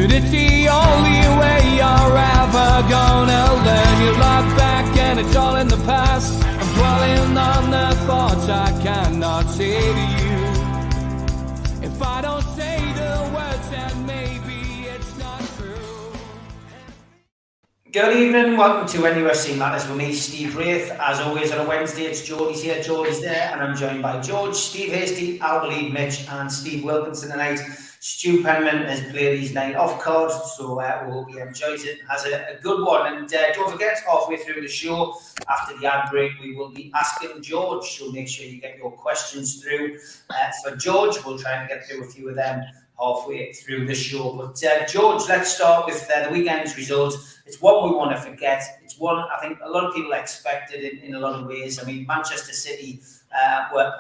But it's the only way you're ever gonna learn. You look back and it's all in the past. I'm dwelling on the thoughts I cannot say to you. If I don't say the words, then maybe it's not true. Good evening, welcome to NUFC Matters with me, Steve Wraith. As always on a Wednesday, it's Geordies here, Geordies there, and I'm joined by George, Steve Hasty, Albaleed Mitch, and Steve Wilkinson tonight. Stu Penman has played his night off card, so we hope he enjoys it, has a good one. And don't forget, halfway through the show, after the ad break, we will be asking George, so make sure you get your questions through. For George, we'll try and get through a few of them halfway through the show. But George, let's start with the weekend's result. It's one we want to forget. It's one I think a lot of people expected in a lot of ways. I mean, Manchester City were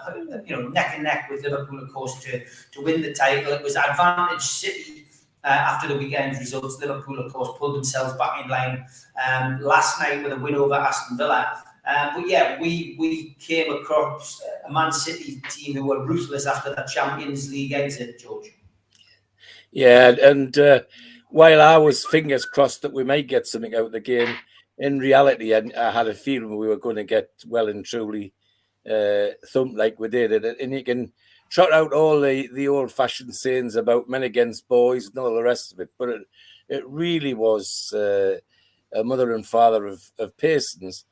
neck and neck with Liverpool, of course, to win the title. It was advantage City after the weekend's results. Liverpool, of course, pulled themselves back in line last night with a win over Aston Villa. But yeah, we came across a Man City team who were ruthless after that Champions League exit, George. Yeah, and while I was fingers crossed that we might get something out of the game, in reality, I had a feeling we were going to get well and truly thumped like we did. And you can trot out all the old-fashioned sayings about men against boys and all the rest of it, but it really was a mother and father of Pearson's.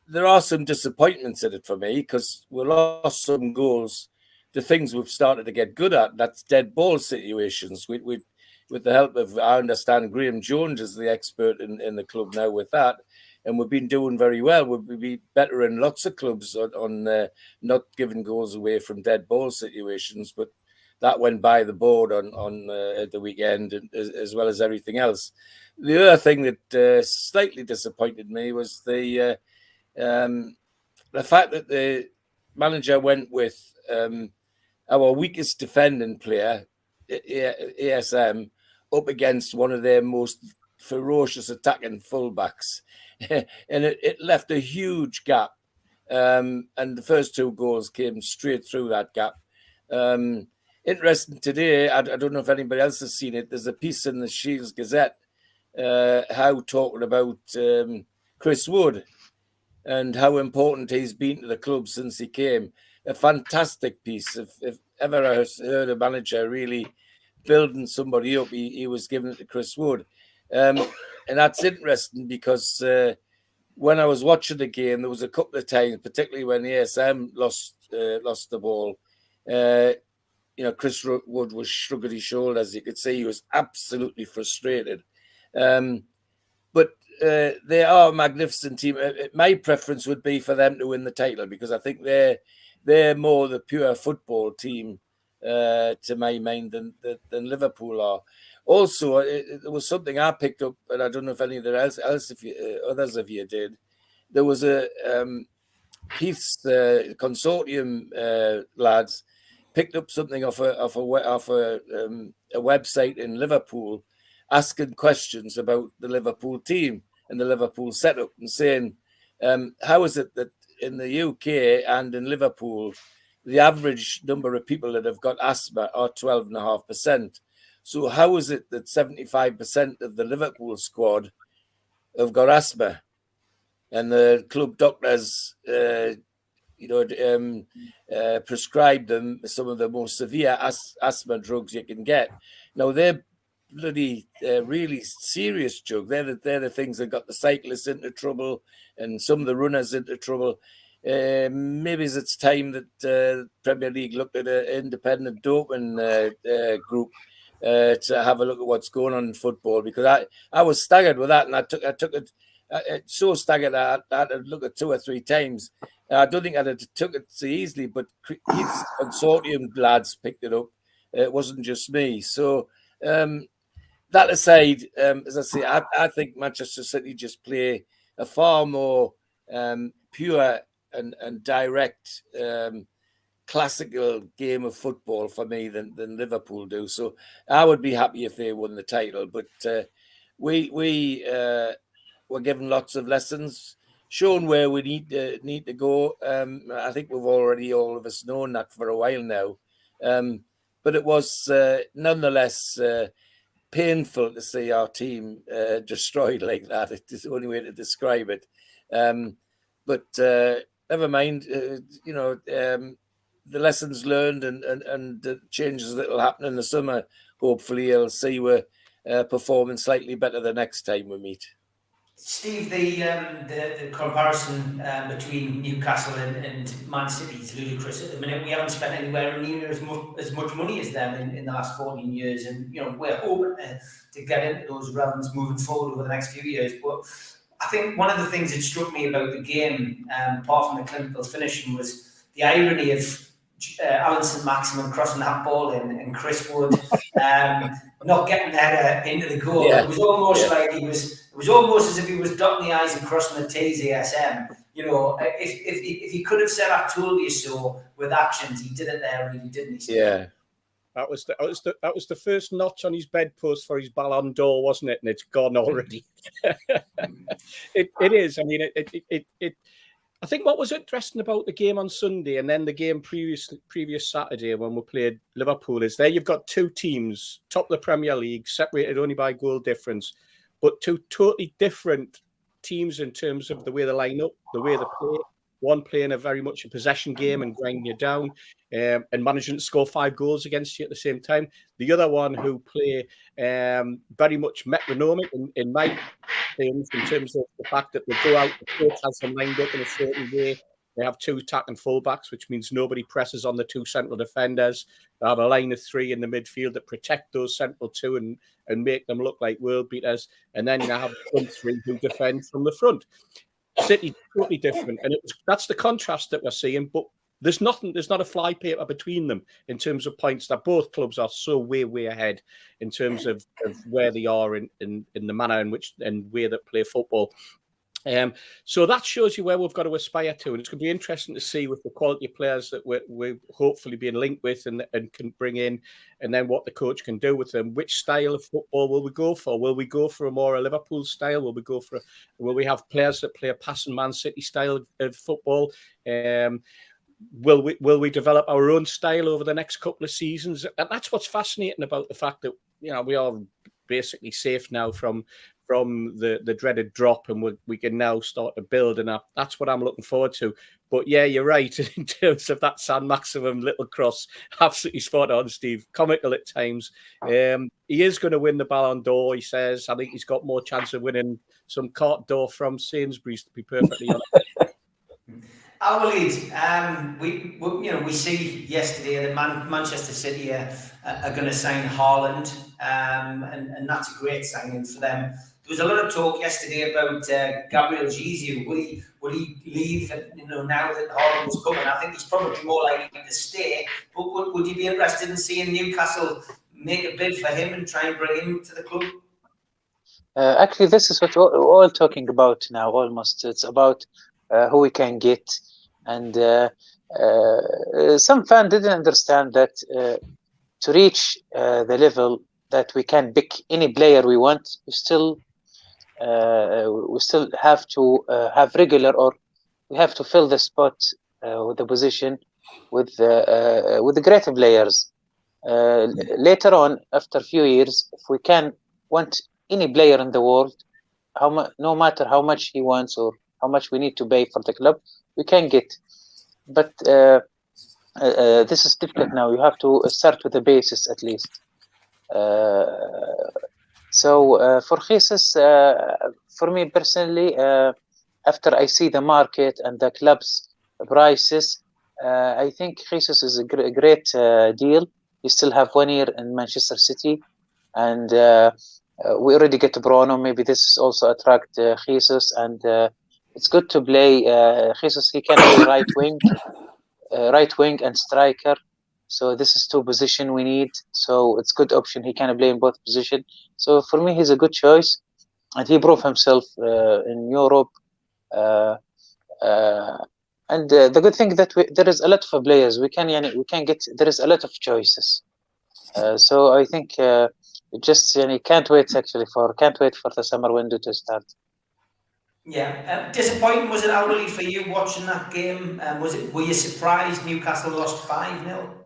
There are some disappointments in it for me because we lost some goals. The things we've started to get good at, that's dead ball situations. With the help of, I understand, Graham Jones is the expert in the club now with that, and we've been doing very well. We'll be better in lots of clubs on not giving goals away from dead ball situations, but that went by the board on the weekend, as well as everything else. The other thing that slightly disappointed me was the fact that the manager went with our weakest defending player, ASM, up against one of their most ferocious attacking fullbacks. And it left a huge gap. And the first two goals came straight through that gap. Interesting today, I don't know if anybody else has seen it, there's a piece in the Shields Gazette talking about Chris Wood and how important he's been to the club since he came. A fantastic piece. If ever I heard a manager really building somebody up, he was giving it to Chris Wood. And that's interesting because when I was watching the game, there was a couple of times, particularly when ASM lost the ball, Chris Wood was shrugging his shoulders. You could see he was absolutely frustrated. But they are a magnificent team. My preference would be for them to win the title because I think they're more the pure football team, to my mind, than Liverpool are. Also, it was something I picked up, and I don't know if any other others of you did. There was a Keith's consortium lads picked up something off a website in Liverpool, asking questions about the Liverpool team and the Liverpool setup, and saying, how is it that in the UK and in Liverpool, the average number of people that have got asthma are 12.5%. So how is it that 75% of the Liverpool squad have got asthma? And the club doctors, prescribed them some of the most severe asthma drugs you can get. Now, they're bloody really serious drugs. They're the things that got the cyclists into trouble and some of the runners into trouble. Maybe it's time that Premier League looked at an independent doping group to have a look at what's going on in football, because I was staggered with that, and I took it so staggered I had to look at 2 or 3 times. I don't think I'd have took it so easily, but Keith's consortium lads picked it up. It wasn't just me. So that aside, as I say, I think Manchester City just play a far more pure and direct classical game of football for me than Liverpool do. So I would be happy if they won the title. But we were given lots of lessons, shown where we need to go. I think we've already all of us known that for a while now. But it was nonetheless painful to see our team destroyed like that. It's the only way to describe it. But never mind, the lessons learned and the changes that will happen in the summer. Hopefully, you'll see we're performing slightly better the next time we meet. Steve, the comparison between Newcastle and Man City is ludicrous at the minute. We haven't spent anywhere near as much money as them in the last 14 years, and we're hoping to get into those realms moving forward over the next few years. But I think one of the things that struck me about the game, apart from the clinical finishing, was the irony of Alan St-Maximin crossing that ball in and Chris Wood not getting that into the goal. Yeah. It was almost like it was almost as if he was dotting the I's and crossing the T's ASM. If he could have said, "I told you so," with actions, he did it there, really, didn't he? Yeah. That was the first notch on his bedpost for his Ballon d'Or, wasn't it? And it's gone already. It is. I mean, it. I think what was interesting about the game on Sunday and then the game previous Saturday when we played Liverpool is there you've got two teams, top of the Premier League, separated only by goal difference, but two totally different teams in terms of the way they line up, the way they play. One playing a very much a possession game and grinding you down and managing to score 5 goals against you at the same time. The other one who play very much metronomic in my things in terms of the fact that they go out, the coach has them lined up in a certain way. They have 2 attacking fullbacks, which means nobody presses on the 2 central defenders. They have a line of 3 in the midfield that protect those central 2 and make them look like world beaters. And then you have the front 3 who defend from the front. City totally different, and that's the contrast that we're seeing. But there's not a flypaper between them in terms of points. That both clubs are so way ahead in terms of where they are in the manner in which and way that play football. So that shows you where we've got to aspire to, and it's going to be interesting to see with the quality of players that we're hopefully being linked with and can bring in, and then what the coach can do with them. Which style of football will we go for? Will we go for a Liverpool style? Will we have players that play a passing Man City style of football? Will we develop our own style over the next couple of seasons? And that's what's fascinating about the fact that we are basically safe now from the dreaded drop, and we can now start to build, and that's what I'm looking forward to. But yeah, you're right in terms of that St-Maximin little cross. Absolutely spot on, Steve. Comical at times. He is going to win the Ballon d'Or, he says. I think he's got more chance of winning some carte d'or from Sainsbury's, to be perfectly honest. Our lead, we see yesterday that Manchester City are going to sign Haaland, and that's a great signing for them. There was a lot of talk yesterday about Gabriel Jesus. Would he leave? Now that Haaland was coming, I think he's probably more likely to stay. But would you be interested in seeing Newcastle make a bid for him and try and bring him to the club? Actually, this is what we're all talking about now. Almost, it's about who we can get, and some fan didn't understand that to reach the level that we can pick any player we want, we still have to have regular, or we have to fill the spot with the position with the greater players. Later on, after a few years, if we can want any player in the world, no matter how much he wants or how much we need to pay for the club, we can get. But this is difficult now. You have to start with the basis at least. So for Jesus, for me personally, after I see the market and the club's prices, I think Jesus is a great deal. We still have 1 year in Manchester City, and we already get Bruno. Maybe this also attract Jesus, and it's good to play Jesus. He can play right wing and striker. So this is 2 positions we need. So it's good option. He can play in both positions. So for me, he's a good choice, and he proved himself in Europe. And the good thing that there is a lot of players we can get. There is a lot of choices. So I think just can't wait for the summer window to start. Yeah, disappointing was it, Alwali, for you watching that game? Were you surprised Newcastle lost 5-0?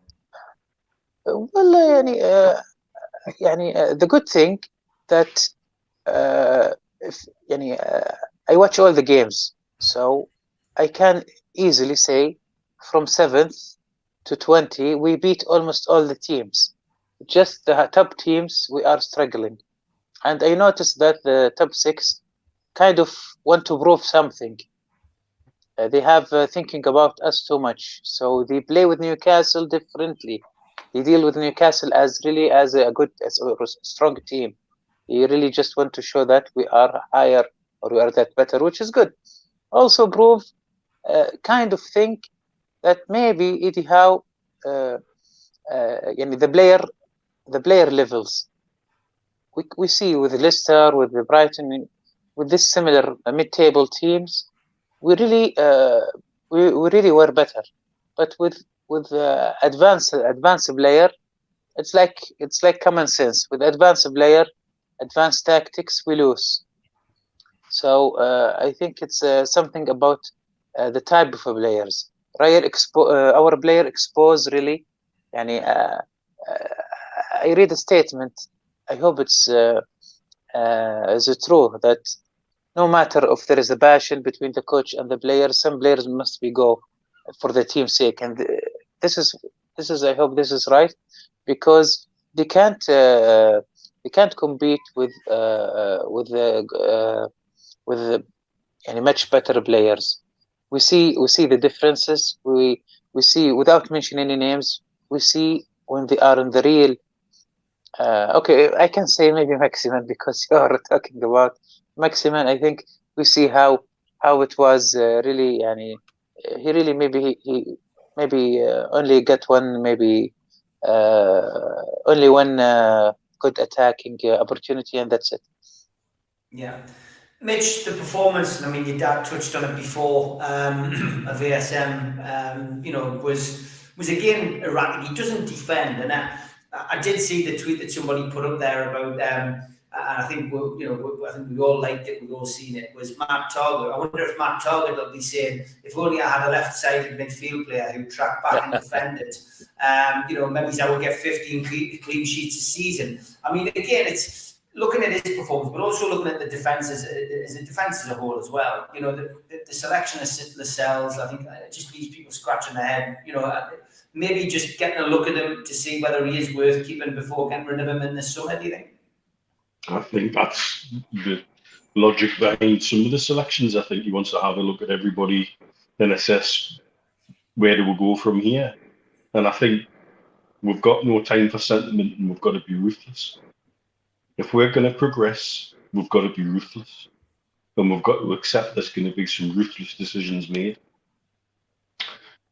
Well, the good thing that I watch all the games, so I can easily say from 7th to 20 we beat almost all the teams. Just the top teams we are struggling, and I noticed that the top 6 kind of want to prove something. They have thinking about us too much, so they play with Newcastle differently. They deal with Newcastle as a strong team. They really just want to show that we are higher or we are that better, which is good. Also prove kind of think that maybe Eddie Howe, the player levels we see with Leicester, with the Brighton, with this similar mid-table teams, we really were better. But with advanced player, it's like common sense. With advanced player, advanced tactics, we lose. So I think it's something about the type of players. Our player expose really. I read a statement. I hope it's true that no matter if there is a passion between the coach and the players, some players must be go for the team's sake, and this is I hope this is right, because they can't compete with much better players. We see the differences. We see, without mentioning any names, we see when they are in the real. Okay, I can say maybe Maximin, because you are talking about Maximin. I think we see how it was really. He really he only got one, maybe only one good attacking opportunity, and that's it. Yeah. Mitch, the performance, I mean, your dad touched on it before, of ASM, was again erratic. He doesn't defend, and I did see the tweet that somebody put up there about, and I think I think we all liked it, we've all seen it, was Matt Target. I wonder if Matt Target will be saying, if only I had a left-sided midfield player who tracked back and defended, maybe I would get 15 clean sheets a season. I mean, again, it's looking at his performance, but also looking at the defence as a whole as well. The selection of Lascelles, I think it just leaves people scratching their head. Maybe just getting a look at him to see whether he is worth keeping before getting rid of him in the summer, do you think? I think that's the logic behind some of the selections. I think he wants to have a look at everybody and assess where do we go from here. And I think we've got no time for sentiment, and we've got to be ruthless. If we're going to progress, we've got to be ruthless. And we've got to accept there's going to be some ruthless decisions made.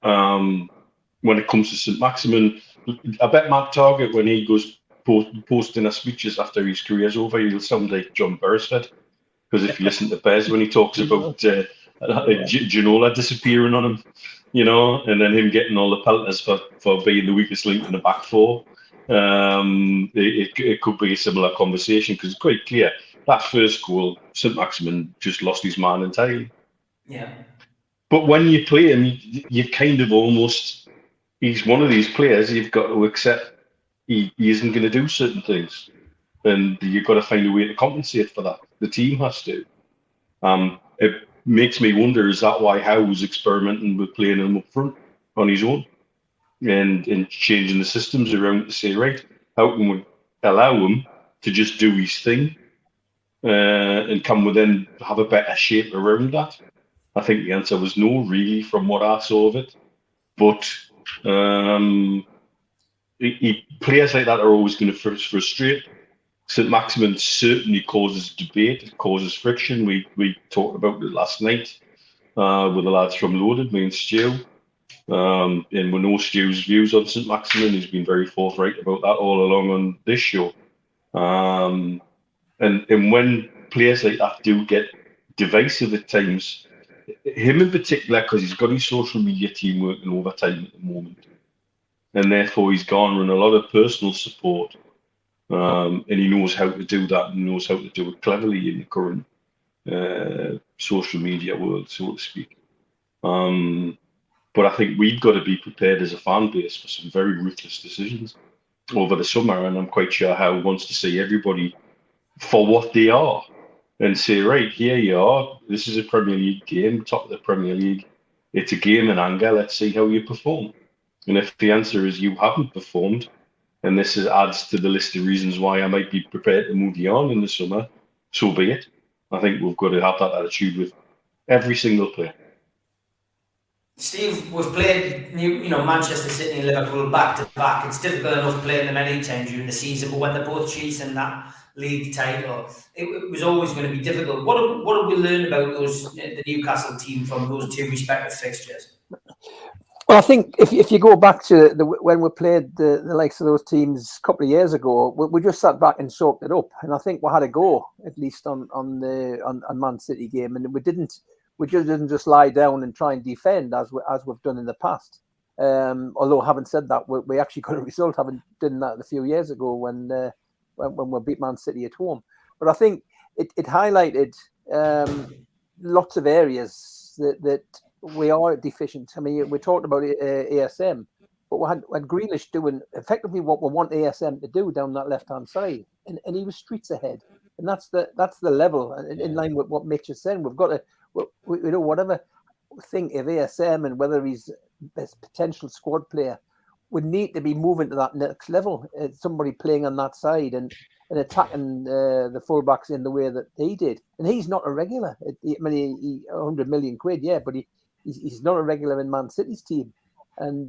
When it comes to St. Maximin, I bet Matt Target, when he goes posting his speeches after his career's over, he'll sound like John Beresford. Because if you listen to Bez when he talks about Ginola disappearing on him, and then him getting all the pelters for being the weakest link in the back four, it could be a similar conversation, because it's quite clear that first goal, St. Maximin just lost his man entirely. Yeah. But when you play him, you kind of almost, he's one of these players you've got to accept he isn't going to do certain things, and you've got to find a way to compensate for that. The team has to. It makes me wonder, is that why Howe was experimenting with playing him up front on his own and changing the systems around to say, right, how can we allow him to just do his thing, and can we then have a better shape around that? I think the answer was no, really, from what I saw of it. But players like that are always going to frustrate. St. Maximin certainly causes debate, it causes friction. We talked about it last night with the lads from Loaded, me and Stu. And we know Stu's views on St. Maximin. He's been very forthright about that all along on this show. And when players like that do get divisive at times, him in particular, because he's got his social media team working overtime at the moment, and therefore he's garnering a lot of personal support, and he knows how to do that, and knows how to do it cleverly in the current social media world, so to speak. But I think we've got to be prepared as a fan base for some very ruthless decisions. over the summer, and I'm quite sure Howe wants to see everybody for what they are and say, right, here you are. This is a Premier League game, top of the Premier League. It's a game in anger. Let's see how you perform. And if the answer is you haven't performed, and this adds to the list of reasons why I might be prepared to move you on in the summer, so be it. I think we've got to have that attitude with every single player. Steve, we've played Manchester City and Liverpool back to back. It's difficult enough playing them any time during the season, but when they're both chasing that league title, it was always going to be difficult. What have we learned about the Newcastle team from those two respective fixtures? Well, I think if you go back to when we played the likes of those teams a couple of years ago, we just sat back and soaked it up, and I think we had a go at least on Man City game, and we just didn't just lie down and try and defend as we've done in the past. Although having said that, we actually got a result having done that a few years ago when we beat Man City at home. But I think it highlighted lots of areas that we are deficient. I mean, we talked about ASM, but we had Grealish doing effectively what we want ASM to do down that left-hand side, and he was streets ahead. And that's the level in line with what Mitch is saying. We've got to, whatever think of ASM and whether he's a potential squad player, we need to be moving to that next level. Somebody playing on that side and attacking the fullbacks in the way that he did. And he's not a regular. I mean, he 100 million quid, yeah, but he's not a regular in Man City's team. And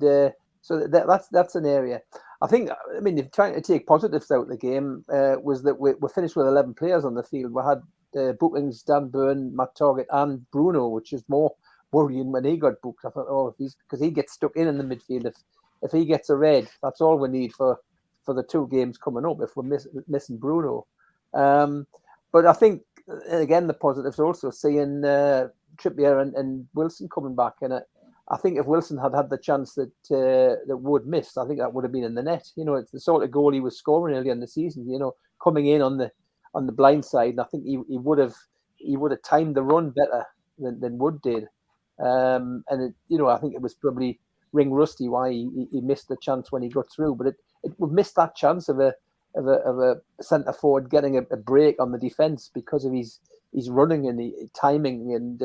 so that's an area. I think, I mean, trying to take positives out of the game was that we finished with 11 players on the field. We had bookings, Dan Burn, Matt Targett and Bruno, which is more worrying when he got booked. I thought, because he gets stuck in the midfield. If he gets a red, that's all we need for the two games coming up if we're missing Bruno. But I think, again, the positives also seeing Trippier and Wilson coming back. And I think if Wilson had the chance that Wood missed, I think that would have been in the net. It's the sort of goal he was scoring early in the season, coming in on the blind side. And I think he would have timed the run better than Wood did. And I think it was probably ring rusty why he missed the chance when he got through. But we missed that chance of a centre forward getting a break on the defence because of his running and timing. And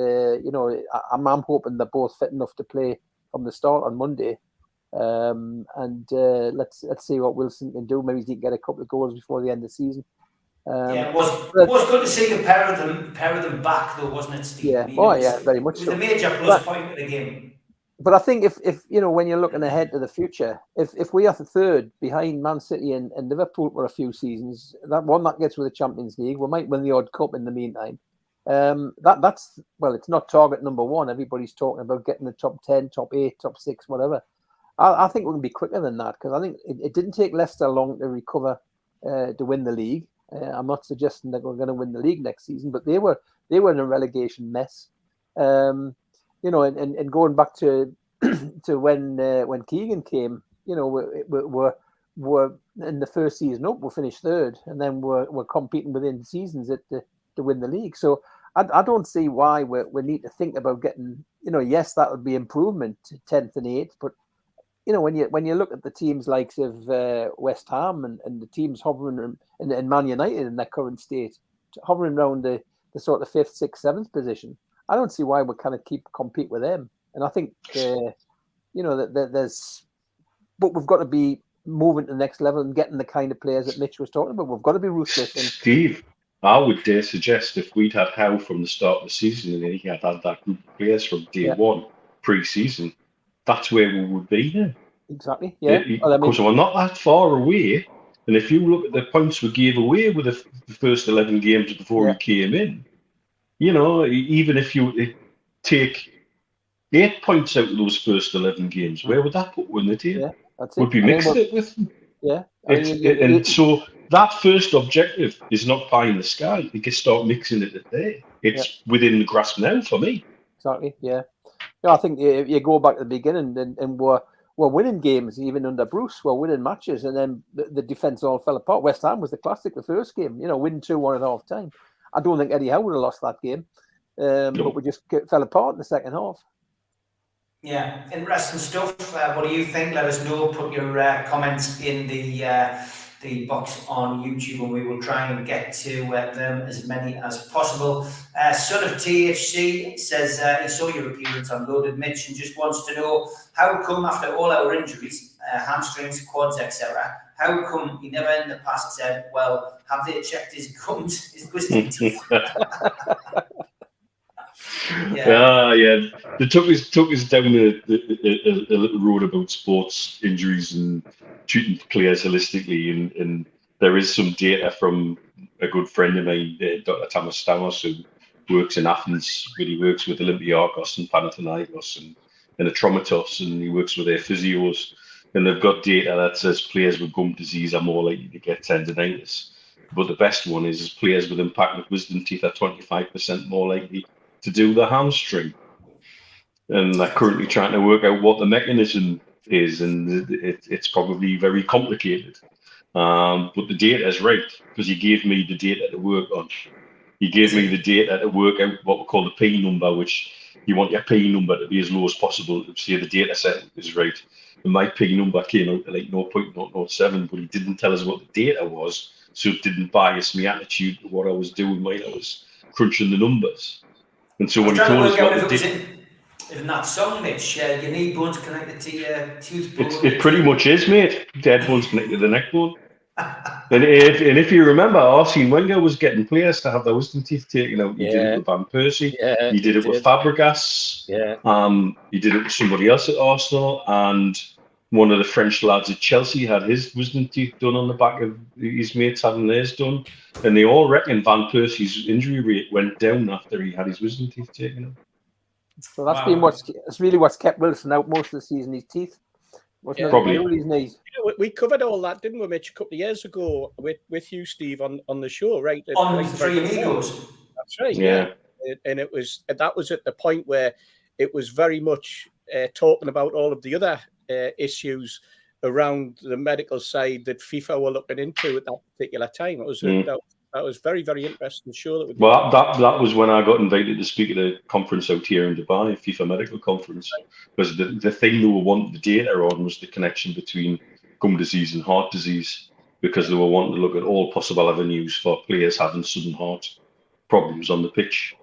I'm hoping they're both fit enough to play from the start on Monday. Let's see what Wilson can do. Maybe he can get a couple of goals before the end of the season. It was good to see the pair of them back, though, wasn't it, Steve? Yeah, very much so. It was a major plus point of the game. But I think if when you're looking ahead to the future, if we are the third behind Man City and Liverpool for a few seasons, that gets with the Champions League. We might win the odd cup in the meantime. It's not target number one. Everybody's talking about getting the top 10, top 8, top 6, whatever. I think we're going to be quicker than that because I think it didn't take Leicester long to recover to win the league. I'm not suggesting that we're going to win the league next season, but they were in a relegation mess. And going back to when Keegan came, we're in the first season up, we finished third, and then we're competing within seasons to win the league. So I don't see why we need to think about getting, yes, that would be improvement to 10th and 8th, but when you look at the teams likes of West Ham and the teams hovering and Man United in their current state, hovering around the sort of 5th, 6th, 7th position, I don't see why we kind of compete with them. And I think that there's, but we've got to be moving to the next level and getting the kind of players that Mitch was talking about. We've got to be ruthless. Steve, I would dare suggest if we'd had Howe from the start of the season and he had that group of players from day one, pre-season, that's where we would be now. Exactly. Yeah. Because we're not that far away. And if you look at the points we gave away with the first 11 games before we came in, even if you take 8 points out of those first 11 games, where would that put in the table? Yeah, that's it. Would be mixed it with them. Yeah. So that first objective is not pie in the sky. You can start mixing it there. It's within the grasp now for me. Exactly. Yeah. I think you go back to the beginning and we're winning games even under Bruce. We're winning matches, and then the defence all fell apart. West Ham was the classic, the first game. Win 2-1 at half time. I don't think Eddie Howe would have lost that game, but we just fell apart in the second half. Yeah, interesting stuff. What do you think? Let us know. Put your comments in the box on YouTube, and we will try and get to them as many as possible. Son of THC says he saw your appearance on Loaded Mitch and just wants to know how come after all our injuries, hamstrings, quads, etc., how come he never in the past said, well, have they checked his gums, his wisdom teeth? Yeah. They took us down a little road about sports injuries and treating players holistically, and there is some data from a good friend of mine, Dr. Thomas Stamos, who works in Athens, but he works with Olympiakos and Panathinaikos and Atromitos, and he works with their physios, and they've got data that says players with gum disease are more likely to get tendinitis. But the best one is players with impacted wisdom teeth are 25% more likely to do the hamstring, and they're currently trying to work out what the mechanism is, and it's probably very complicated. But the data is right, because he gave me the data to work on. He gave me the data to work out what we call the P number, which you want your P number to be as low as possible to see the data set is right. And my P number came out to like 0.007, but he didn't tell us what the data was, so it didn't bias my attitude to what I was doing while I was crunching the numbers. And so when he told us what the data, in that song, Mitch, your knee bone's connected to your tooth bone. It pretty much is, mate. Dead bone's connected to the neck bone. And if you remember, Arsene Wenger was getting players to have their wisdom teeth taken out. He did it with Van Persie. Yeah, he did it with Fabregas. Yeah. He did it with somebody else at Arsenal, and one of the French lads at Chelsea had his wisdom teeth done on the back of his mates having theirs done, and they all reckon Van Persie's injury rate went down after he had his wisdom teeth taken out. So that's been what's kept Wilson out most of the season. His teeth. Probably. His knees. We covered all that, didn't we, Mitch, a couple of years ago with you, Steve, on the show, right? On Three Amigos. That's right. Yeah. And that was at the point where it was very much talking about all of the other issues around the medical side that FIFA were looking into at that particular time. It was that was very, very interesting show that we did. Well, that was when I got invited to speak at a conference out here in Dubai, FIFA Medical Conference, because the thing they were wanting the data on was the connection between gum disease and heart disease, because they were wanting to look at all possible avenues for players having sudden heart problems on the pitch.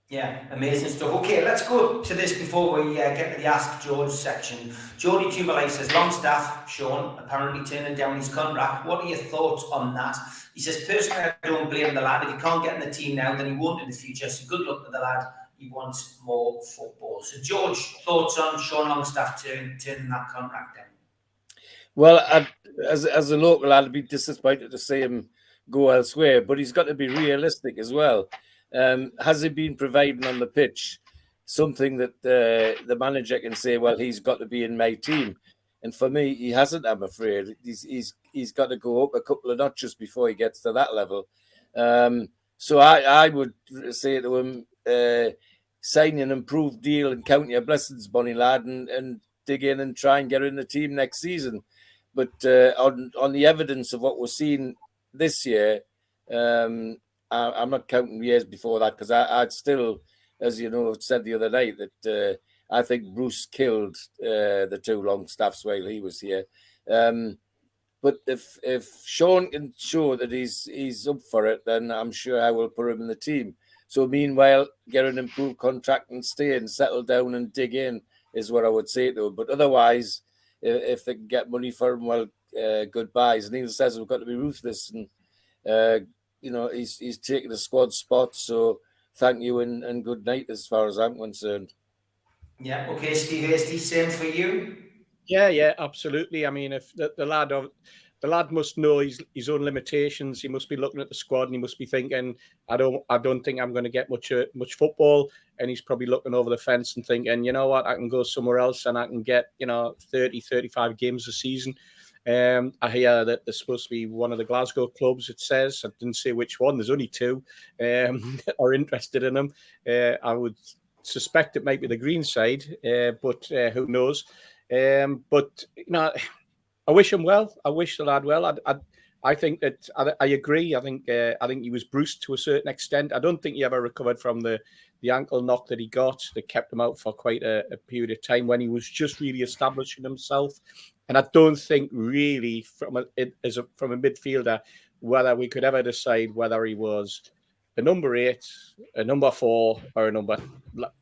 Yeah, amazing stuff. Okay, let's go to this before we get to the Ask George section. Geordie Tubalay says, Longstaff, Sean, apparently turning down his contract. What are your thoughts on that? He says, personally, I don't blame the lad. If he can't get in the team now, then he won't in the future. So good luck to the lad. He wants more football. So, George, thoughts on Sean Longstaff turning that contract down? Well, as a local, I'd be disappointed to see him go elsewhere, but he's got to be realistic as well. Has he been providing on the pitch something that the manager can say, well, he's got to be in my team? And for me, he hasn't, I'm afraid. He's got to go up a couple of notches before he gets to that level. So I would say to him, sign an improved deal and count your blessings, Bonnie lad, and dig in and try and get in the team next season. But on the evidence of what we're seeing this year, I'm not counting years before that, because I'd still, as you know, said the other night that I think Bruce killed the two Longstaffs while he was here. But if Sean can show that he's up for it, then I'm sure I will put him in the team. So meanwhile, get an improved contract and stay and settle down and dig in is what I would say to him. But otherwise, if they can get money for him, well, goodbye. As Neil says, we've got to be ruthless, and he's taking the squad spot. So thank you and good night as far as I'm concerned. Yeah. Okay, Steve Hasty, same for you. Yeah, absolutely. I mean, if the lad must know his own limitations. He must be looking at the squad and he must be thinking, I don't think I'm going to get much football. And he's probably looking over the fence and thinking, you know what, I can go somewhere else and I can get 30, 35 games a season. I hear that there's supposed to be one of the Glasgow clubs, it says. I didn't say which one. There's only two are interested in him. I would suspect it might be the green side, but who knows? But I wish him well. I wish the lad well. I think that I agree. I think he was bruised to a certain extent. I don't think he ever recovered from the ankle knock that he got that kept him out for quite a period of time when he was just really establishing himself. And I don't think really from a midfielder whether we could ever decide whether he was a number 8, a number 4, or a number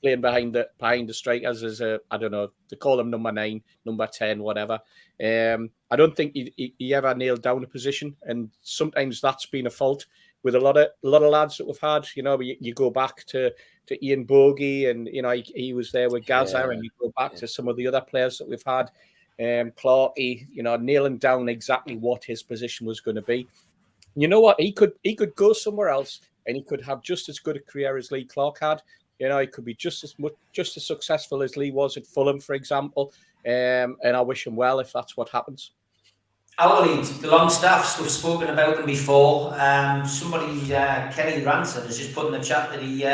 playing behind the strikers as I don't know, to call him number 9, number 10, whatever. I don't think he ever nailed down a position, and sometimes that's been a fault with a lot of lads that we've had. You know, you go back to Ian Bogie, and you know he was there with Gaza, and you go back to some of the other players that we've had, Clarkey, you know, nailing down exactly what his position was going to be. You know what? He could go somewhere else, and he could have just as good a career as Lee Clark had. You know, he could be just as successful as Lee was at Fulham, for example. And I wish him well if that's what happens. Our Leeds, the Longstaffs, we've spoken about them before. Somebody, Kenny Ransom, has just put in the chat that he,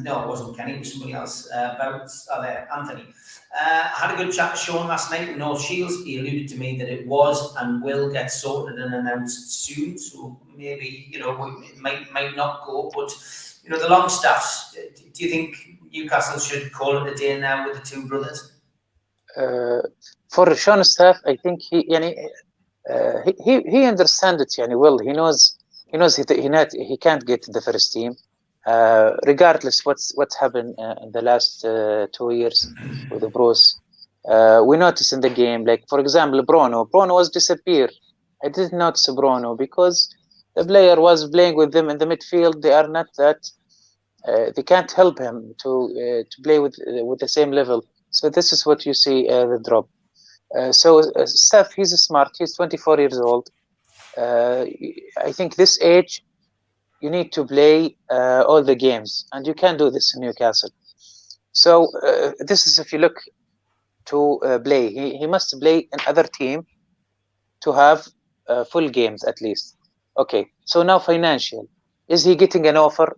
no, it wasn't Kenny, it was somebody else, Anthony. Had a good chat to Sean last night with North Shields. He alluded to me that it was and will get sorted and announced soon. So maybe, you know, it might not go. But, you know, the Longstaffs, do you think Newcastle should call it a day now with the two brothers? For Sean Staff, I think he understands it. Well, he knows he can't get to the first team, regardless what's happened in the last 2 years with the Bros. We noticed in the game, like for example, Bruno was disappeared. I didn't notice Bruno because the player was playing with them in the midfield. They are not that. They can't help him to play with the same level. So this is what you see the drop. So Steph, he's smart. He's 24 years old. I think this age, you need to play all the games, and you can do this in Newcastle. So this is if you look to play. He must play another team to have full games at least. Okay. So now financial. Is he getting an offer?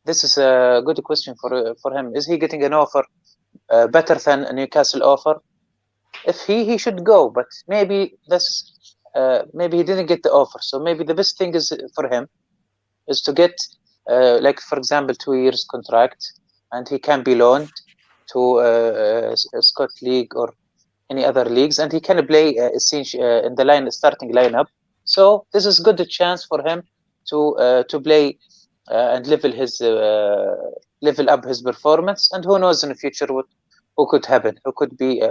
This is a good question for him. Is he getting an offer better than a Newcastle offer? If he should go, but maybe maybe he didn't get the offer. So maybe the best thing is for him is to get like for example 2 years contract, and he can be loaned to a Scott League or any other leagues, and he can play in the starting lineup. So this is good chance for him to play and level up his performance. And who knows in the future what could happen? Who could be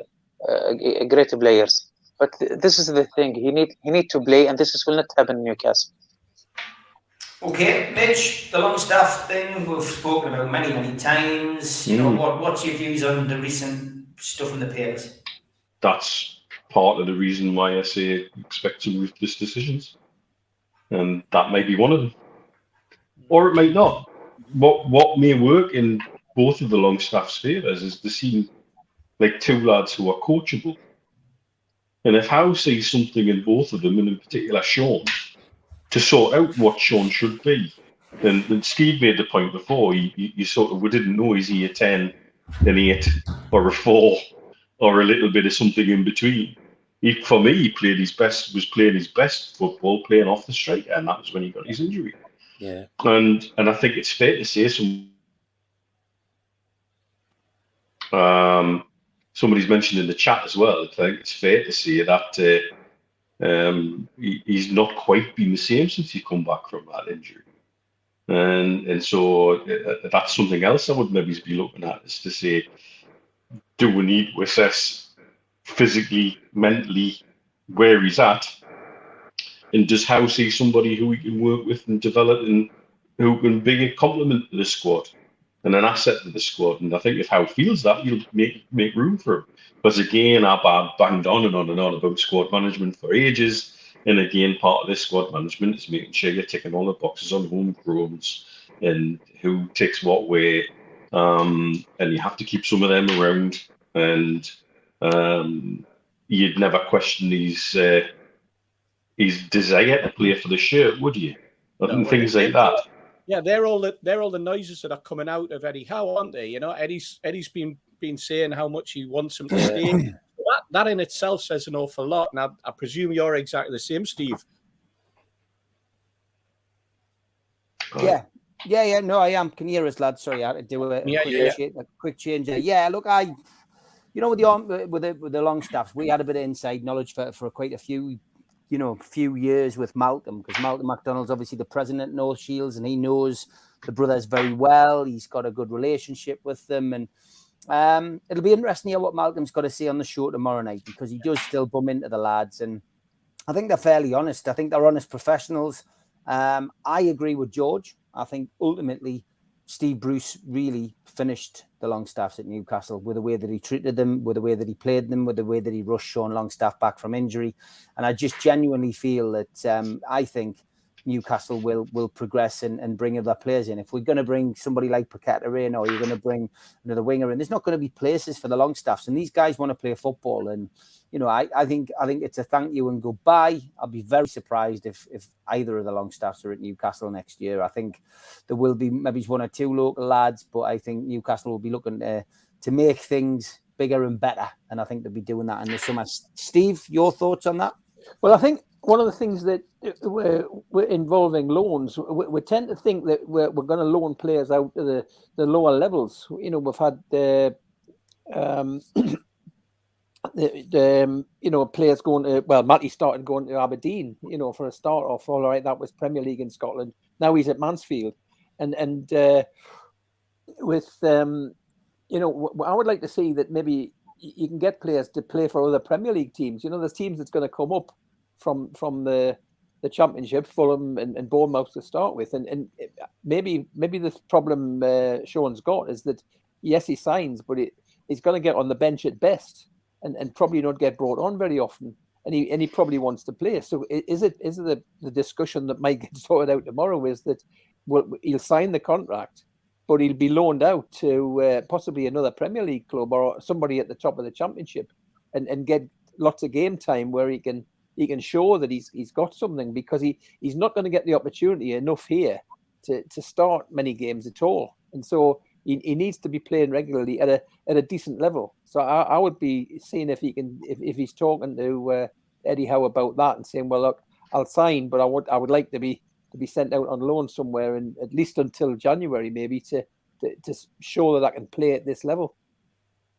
great players? But this is the thing. He need to play, and this will not happen in Newcastle. Okay, Mitch, the Longstaff thing we've spoken about many times. You know, what's your views on the recent stuff in the papers? That's part of the reason why I say expect some ruthless decisions, and that might be one of them, or it might not. What may work in both of the Longstaff's favours is they seem like two lads who are coachable, and if Howe sees something in both of them, and in particular Sean, to sort out what Sean should be. And Steve made the point before, you sort of, we didn't know, is he a 10, an 8, or a 4, or a little bit of something in between. For me, he was playing his best football playing off the striker, and that was when he got his injury. Yeah. And I think it's fair to say somebody's mentioned in the chat as well, I think it's fair to say that he's not quite been the same since he come back from that injury, and so that's something else I would maybe be looking at, is to say, do we need to assess physically, mentally where he's at, and does Howe see somebody who he can work with and develop and who can be a complement to the squad and an asset to the squad? And I think if Howe feels that, he'll make room for him. Because again, I've banged on and on and on about squad management for ages. And again, part of this squad management is making sure you're ticking all the boxes on homegrowns and who takes what way. And you have to keep some of them around. And you'd never question his desire to play for the shirt, would you? And things like that. Yeah, they're all the noises that are coming out of Eddie Howe, aren't they? You know, Eddie's been saying how much he wants him to stay. That in itself says an awful lot. Now, I presume you're exactly the same, Steve. Yeah. No, I am. Can you hear us, lads? Sorry, I had to do a quick change there. Yeah, look, with the Longstaffs, we had a bit of inside knowledge for quite a few years with Malcolm, because Malcolm McDonald's obviously the president of North Shields, and he knows the brothers very well. He's got a good relationship with them, and it'll be interesting to hear what Malcolm's got to say on the show tomorrow night, because he does still bum into the lads, and I think they're fairly honest. I think they're honest professionals. I agree with George. I think ultimately Steve Bruce really finished the Longstaffs at Newcastle with the way that he treated them, with the way that he played them, with the way that he rushed Sean Longstaff back from injury. And I just genuinely feel that I think Newcastle will progress and bring other players in. If we're going to bring somebody like Paqueta in, or you're going to bring another winger in, there's not going to be places for the Longstaffs. And these guys want to play football. And I think it's a thank you and goodbye. I'll be very surprised if either of the Longstaffs are at Newcastle next year. I think there will be maybe one or two local lads, but I think Newcastle will be looking to make things bigger and better. And I think they'll be doing that in the summer. Steve, your thoughts on that? Well, I think one of the things that we're involving loans, we tend to think that we're going to loan players out to the lower levels. We've had players going to, Matty started going to Aberdeen, for a start off. All right, that was Premier League in Scotland. Now he's at Mansfield, and with I would like to see that maybe you can get players to play for other Premier League teams. There's teams that's going to come up from the Championship, Fulham and Bournemouth to start with, and maybe the problem Sean's got is that yes, he signs, but he's going to get on the bench at best. And probably not get brought on very often, and he probably wants to play. So is it the discussion that might get sorted out tomorrow is that he'll sign the contract, but he'll be loaned out to possibly another Premier League club or somebody at the top of the Championship, and get lots of game time where he can show that he's got something, because he's not going to get the opportunity enough here to start many games at all, and so. He needs to be playing regularly at a decent level. So I would be seeing if he's talking to Eddie Howe about that and saying, well, look, I'll sign, but I would like to be sent out on loan somewhere, and at least until January maybe to show that I can play at this level.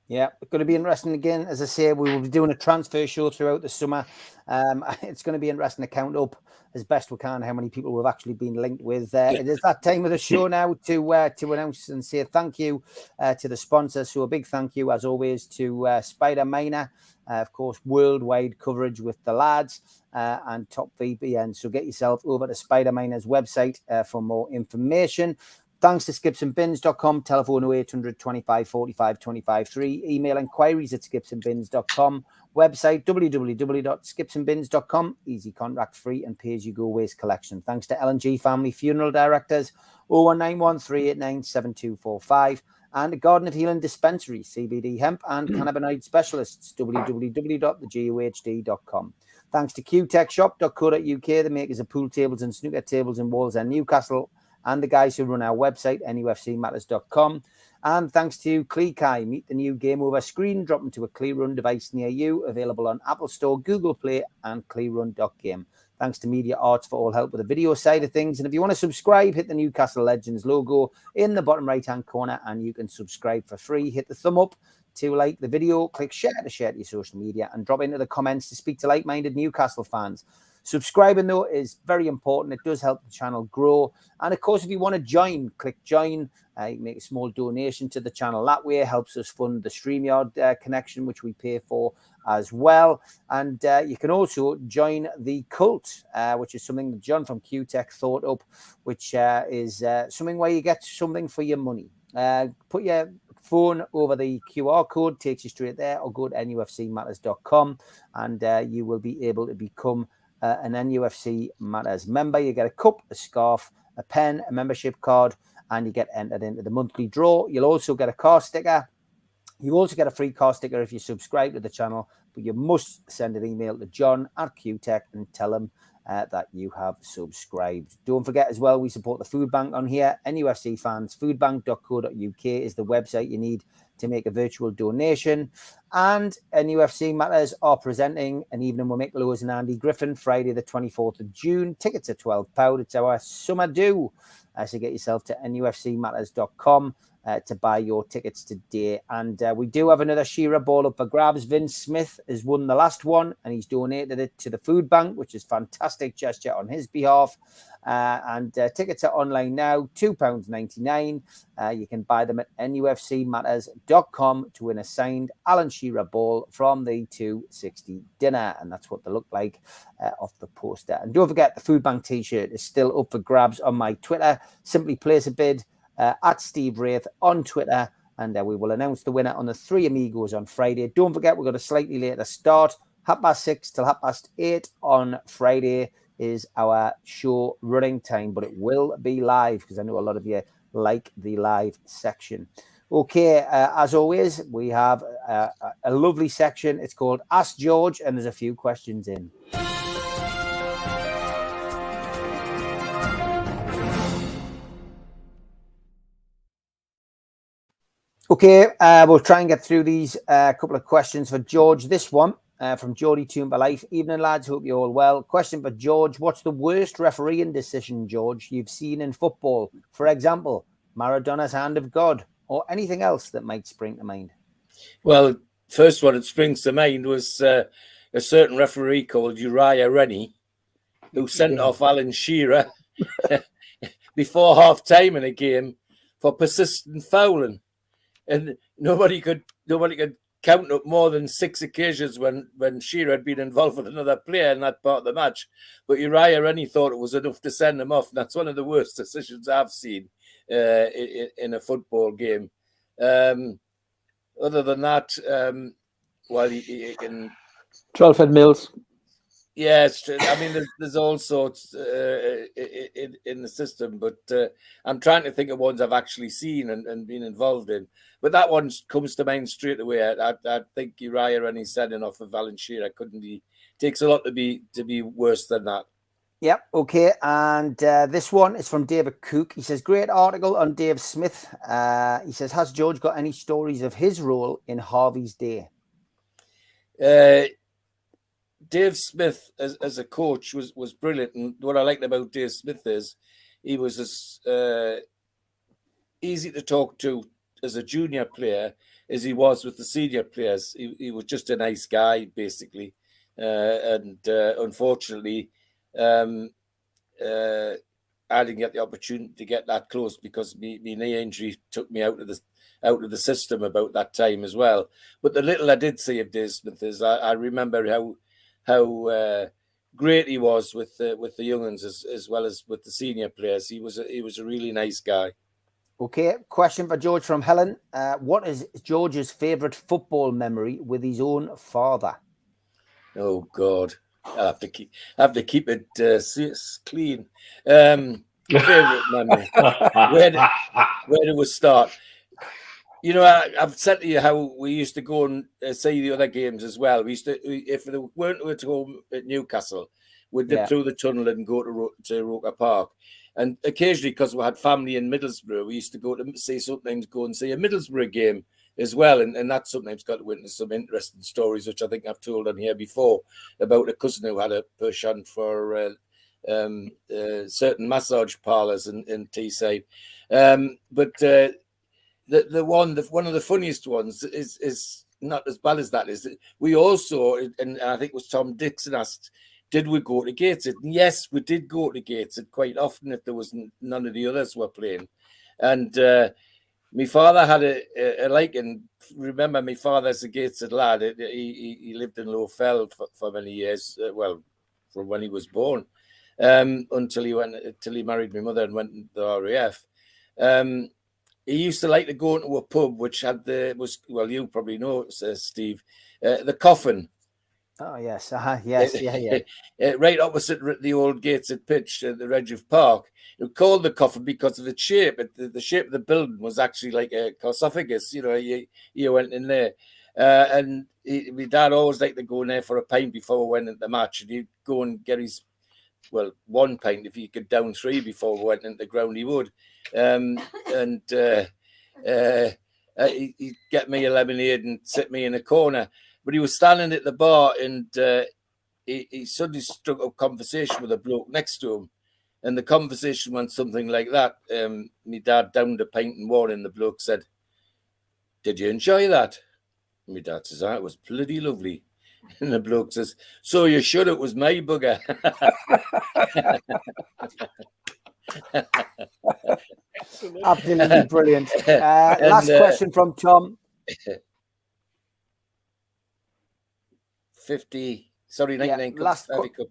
Yeah, it's going to be interesting again. As I say, we will be doing a transfer show throughout the summer. It's going to be interesting to count up as best we can how many people we've actually been linked with. It is that time of the show now to announce and say thank you to the sponsors. So a big thank you, as always, to Spider Miner, of course, worldwide coverage with the lads and Top VPN. So get yourself over to Spider Miner's website for more information. Thanks to skipsandbins.com, telephone 0800 25 45 25 3, email inquiries at skipsandbins.com, website www.skipsandbins.com, easy contract free and pay-as-you-go waste collection. Thanks to L&G Family Funeral Directors, 0191 389 7245, and the Garden of Healing Dispensary, CBD hemp and cannabinoid specialists, www.thegohd.com. Thanks to qtechshop.co.uk, the makers of pool tables and snooker tables in Wallsend, Newcastle, and the guys who run our website, NUFCmatters.com. And thanks to Cleekai, meet the new game over screen, drop into a ClearRun device near you, available on Apple Store, Google Play, and clearrun.game. Thanks to Media Arts for all help with the video side of things. And if you want to subscribe, hit the Newcastle Legends logo in the bottom right-hand corner, and you can subscribe for free. Hit the thumb up to like the video, click share to share to your social media, and drop into the comments to speak to like-minded Newcastle fans. Subscribing, though, is very important. It does help the channel grow. And, of course, if you want to join, click join. You can make a small donation to the channel that way. It helps us fund the StreamYard connection, which we pay for as well. And you can also join the cult, which is something that John from QTech thought up, which is something where you get something for your money. Put your phone over the QR code, takes you straight there, or go to NUFCmatters.com, and you will be able to become an NUFC Matters member. You get a cup, a scarf, a pen, a membership card, and you get entered into the monthly draw. You'll also get a car sticker. You also get a free car sticker if you subscribe to the channel, but you must send an email to John at QTech and tell him that you have subscribed. Don't forget as well, we support the food bank on here. NUFC fans, foodbank.co.uk is the website you need to make a virtual donation. And NUFC Matters are presenting an evening with Mick Lewis and Andy Griffin, Friday the 24th of June. Tickets are £12. It's our summer do. So get yourself to nufcmatters.com to buy your tickets today. And we do have another Shearer ball up for grabs. Vince Smith has won the last one and he's donated it to the food bank, which is a fantastic gesture on his behalf. And tickets are online now, £2.99. You can buy them at nufcmatters.com to win a signed Alan Shearer ball from the 260 dinner. And that's what they look like off the poster. And don't forget, the food bank t-shirt is still up for grabs on my Twitter. Simply place a bid at Steve Wraith on Twitter, and we will announce the winner on the Three Amigos on Friday. Don't forget, we've got a slightly later start. 6:30 till 8:30 on Friday is our show running time, but it will be live because I know a lot of you like the live section. Okay, as always, we have a lovely section. It's called Ask George, and there's a few questions in. Okay, we'll try and get through these couple of questions for George. This one from Geordie Toomba Life. Evening, lads. Hope you're all well. Question for George. What's the worst refereeing decision, George, you've seen in football? For example, Maradona's hand of God or anything else that might spring to mind? Well, first one that springs to mind was a certain referee called Uriah Rennie, who sent off Alan Shearer before half-time in a game for persistent fouling. And nobody could count up more than 6 occasions when Shearer had been involved with another player in that part of the match. But Uriah Rennie thought it was enough to send him off. And that's one of the worst decisions I've seen in a football game. Other than that, well, you can... Telford Mills. Yes, I mean, there's all sorts in the system, but I'm trying to think of ones I've actually seen and been involved in. But that one comes to mind straight away. I think Uriah and he's sending off of Alan Shearer couldn't be. Takes a lot to be worse than that. Yep. Okay. And this one is from David Cook. He says, great article on Dave Smith. He says, has George got any stories of his role in Harvey's day? Dave Smith as a coach was brilliant. And what I liked about Dave Smith is he was as easy to talk to as a junior player as he was with the senior players. He was just a nice guy, basically. Unfortunately, I didn't get the opportunity to get that close because my knee injury took me out of the system about that time as well. But the little I did see of Dave Smith is I remember how great he was with the young ones as well as with the senior players. He was a really nice guy. Okay, question for George from Helen. What is George's favourite football memory with his own father? Oh God, I have to keep it clean. Favourite memory. Where do we start? You know, I've said to you how we used to go and see the other games as well. We used to, if they weren't at home at Newcastle, we'd dip through the tunnel and go to Roker Park. And occasionally, because we had family in Middlesbrough, we used to go and see a Middlesbrough game as well. And that sometimes got to witness some interesting stories, which I think I've told on here before, about a cousin who had a penchant for certain massage parlours in Teesside. But one of the funniest ones is not as bad as that. Is we also, and I think it was Tom Dixon asked, did we go to Gateshead? And yes, we did go to Gateshead quite often if there was none of the others were playing. And my father had a liking. Remember, my father's a Gateshead lad. He lived in Low Fell for many years. Well, from when he was born, until he married my mother and went into the RAF. He used to like to go into a pub which had you probably know, Steve, the Coffin. Oh yes, yes, yeah. Right opposite the old Gateshead pitch at the Redriff Park. It called the Coffin because of its shape. The shape of the building was actually like a sarcophagus. You know, you went in there, my dad always liked to go in there for a pint before we went into the match, and he'd go and get his well, 1 pint. If he could down 3 before we went into the ground, he would. He'd get me a lemonade and sit me in a corner. But he was standing at the bar, and he suddenly struck up conversation with a bloke next to him. And the conversation went something like that. My dad downed a pint and one, and the bloke said, "Did you enjoy that?" And my dad says, "It was bloody lovely." And the bloke says, "So you should, it was my bugger." Absolutely brilliant. Last question from Tom. 99 cups. Cup.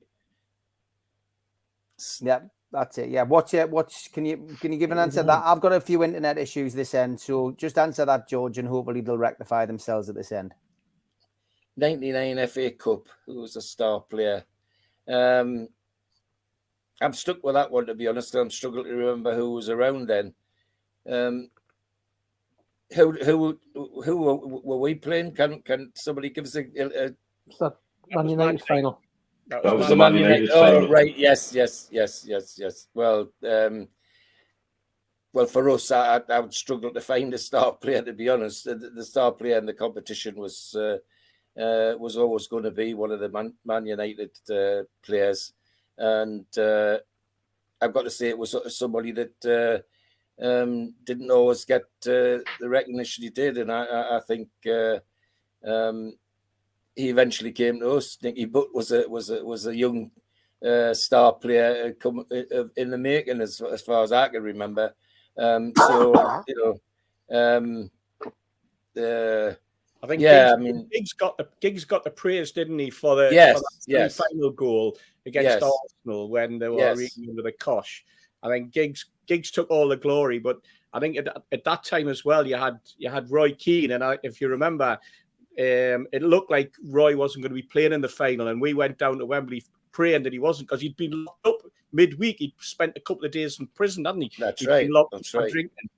Yeah, that's it. Yeah, can you give an answer to that? I've got a few internet issues this end, so just answer that, George, and hopefully they'll rectify themselves at this end. 99 FA Cup. Who was a star player? I'm stuck with that one, to be honest. I'm struggling to remember who was around then. Who were we playing? Can somebody give us a Man United final? That was the Man United final. Oh, right. Yes. Well, for us, I would struggle to find a star player, to be honest. The star player in the competition was always going to be one of the Man United players, and I've got to say it was somebody that didn't always get the recognition he did, and I think he eventually came to us. Nicky Butt was a young star player in the making, as far as I can remember. So you know. I think Giggs got the praise, didn't he, for the final goal against Arsenal when they were reading under the cosh. I think Giggs took all the glory, but I think at that time as well, you had Roy Keane, and if you remember, it looked like Roy wasn't going to be playing in the final, and we went down to Wembley praying that he wasn't, because he'd been locked up midweek. He'd spent a couple of days in prison, hadn't he? That's He'd right. been locked up for drinking.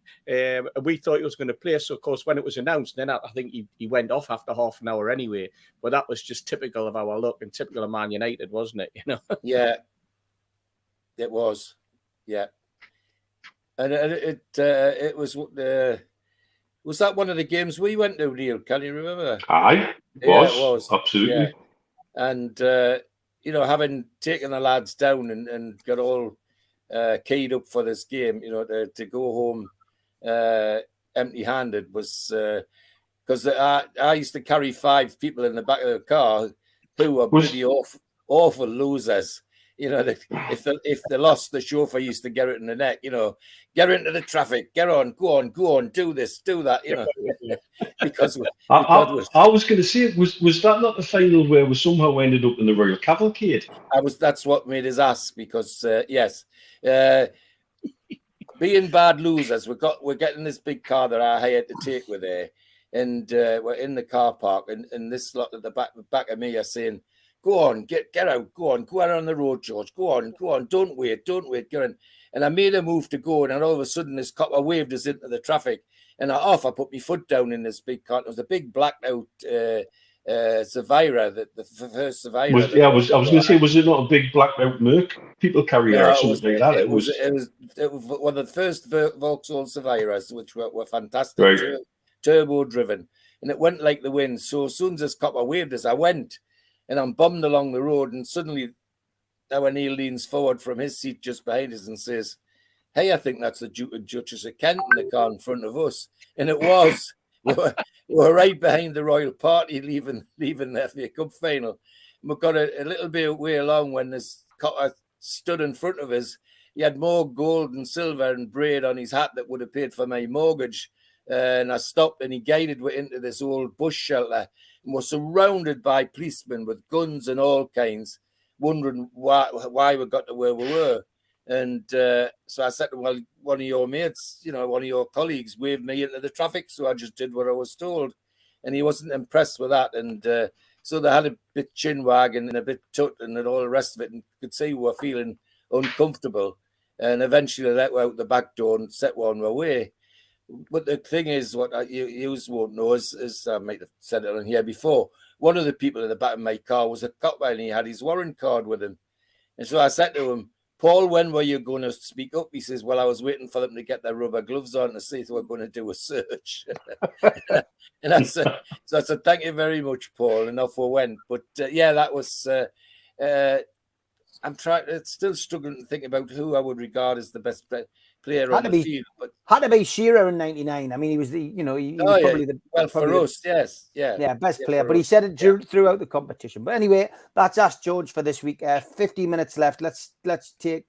We thought he was going to play. So, of course, when it was announced, then I think he went off after half an hour anyway. But that was just typical of our luck and typical of Man United, wasn't it? You know? Yeah, it was. Yeah, and it was was that one of the games we went to, Neil? Can you remember? Aye, it was absolutely. Yeah. And having taken the lads down and got all keyed up for this game, to go home empty-handed was because I used to carry 5 people in the back of the car who were pretty awful losers. If they lost, the chauffeur used to get it in the neck. Get into the traffic, get on, go on, do this, do that. Because I was going to say, was that not the final where we somehow ended up in the Royal Cavalcade? That's what made us ask, because yes, being bad losers, we're getting this big car that I hired to take with there, and we're in the car park, and this lot at the back of me are saying, "Go on, get out, go out on the road, George. Go on, don't wait, get on." And I made a move to go, and all of a sudden this copper waved us into the traffic, and I put my foot down in this big car. It was a big blacked out Savira, the first Savira. I was going to say, was it not a big blacked out Merc people carrier or something like that? It was one of the first Vauxhall Saviras, which were fantastic, right. Turbo driven, and it went like the wind. So as soon as this copper waved us, I went. And I'm bummed along the road, and suddenly our Neil leans forward from his seat just behind us and says, "Hey, I think that's the Duke and Duchess of Kent in the car in front of us." And it was. we were right behind the royal party leaving the FA Cup final. And we got a little bit of way along when this copper stood in front of us. He had more gold and silver and braid on his hat that would have paid for my mortgage. And I stopped, and he guided me into this old bush shelter, and was surrounded by policemen with guns and all kinds, wondering why we got to where we were. And so I said to him, "Well, one of your mates, one of your colleagues waved me into the traffic, so I just did what I was told." And he wasn't impressed with that. And so they had a bit chin wagging and a bit tut and all the rest of it, and could see we were feeling uncomfortable. And eventually they let me out the back door and set one away. But the thing is, what you won't know is I might have said it on here before. One of the people in the back of my car was a copper, and he had his warrant card with him. And so I said to him, Paul, when were you going to speak up? He says, well, I was waiting for them to get their rubber gloves on to see if they were going to do a search. And I said, thank you very much, Paul. And off we went. But yeah, that was, I'm still struggling to think about who I would regard as the best player on the field. But had to be Shearer in '99. I mean, he was he was probably the for us, yes, best player. But he said it throughout the competition. But anyway, that's Ask George for this week. 50 minutes left. Let's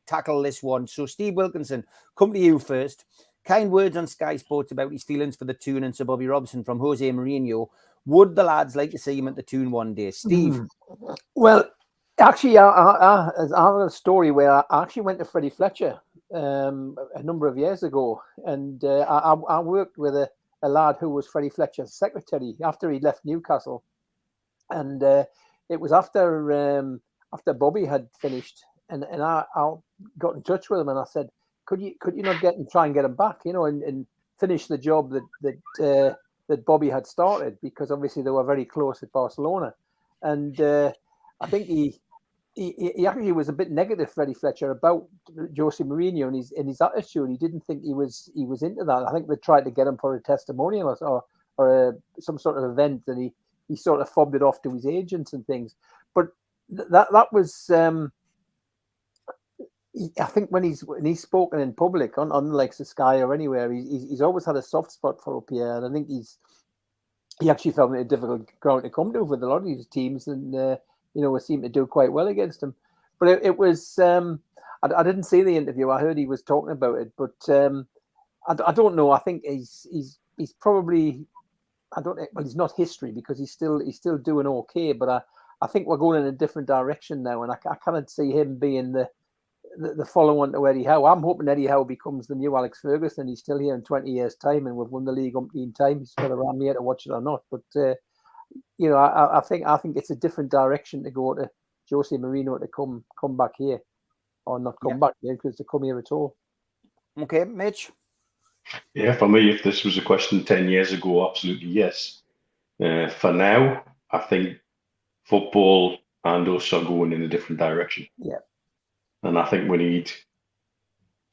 tackle this one. So Steve Wilkinson, come to you first. Kind words on Sky Sports about his feelings for the Toon and Sir Bobby Robson from Jose Mourinho. Would the lads like to see him at the Toon one day, Steve? Well, actually, I have a story where I actually went to Freddie Fletcher a number of years ago, and I worked with a lad who was Freddie Fletcher's secretary after he left Newcastle, and it was after Bobby had finished, and I got in touch with him and I said, could you not try and get him back, and finish the job that Bobby had started, because obviously they were very close at Barcelona, and I think he actually was a bit negative, Freddie Fletcher, about Jose Mourinho and his attitude. He didn't think he was into that. I think they tried to get him for a testimonial or some sort of event, and he sort of fobbed it off to his agents and things. But that was I think when he's spoken in public on like Sky or anywhere, he's always had a soft spot for up here, and I think he actually found it a difficult ground to come to with a lot of these teams, and we seem to do quite well against him. But it was I didn't see the interview. I heard he was talking about it, but I don't know. I think he's probably, I don't. Well, he's not history because he's still doing okay. But I think we're going in a different direction now, and I cannot see him being the follow-on to Eddie Howe. I'm hoping Eddie Howe becomes the new Alex Ferguson. He's still here in 20 years' time, and we've won the league umpteen times, whether I'm here to watch it or not. But I think it's a different direction to go to Jose Mourinho to come back here, or not come back here, because to come here at all. Okay, Mitch. Yeah, for me, if this was a question 10 years ago, absolutely yes. For now, I think football and us are going in a different direction. Yeah. And I think we need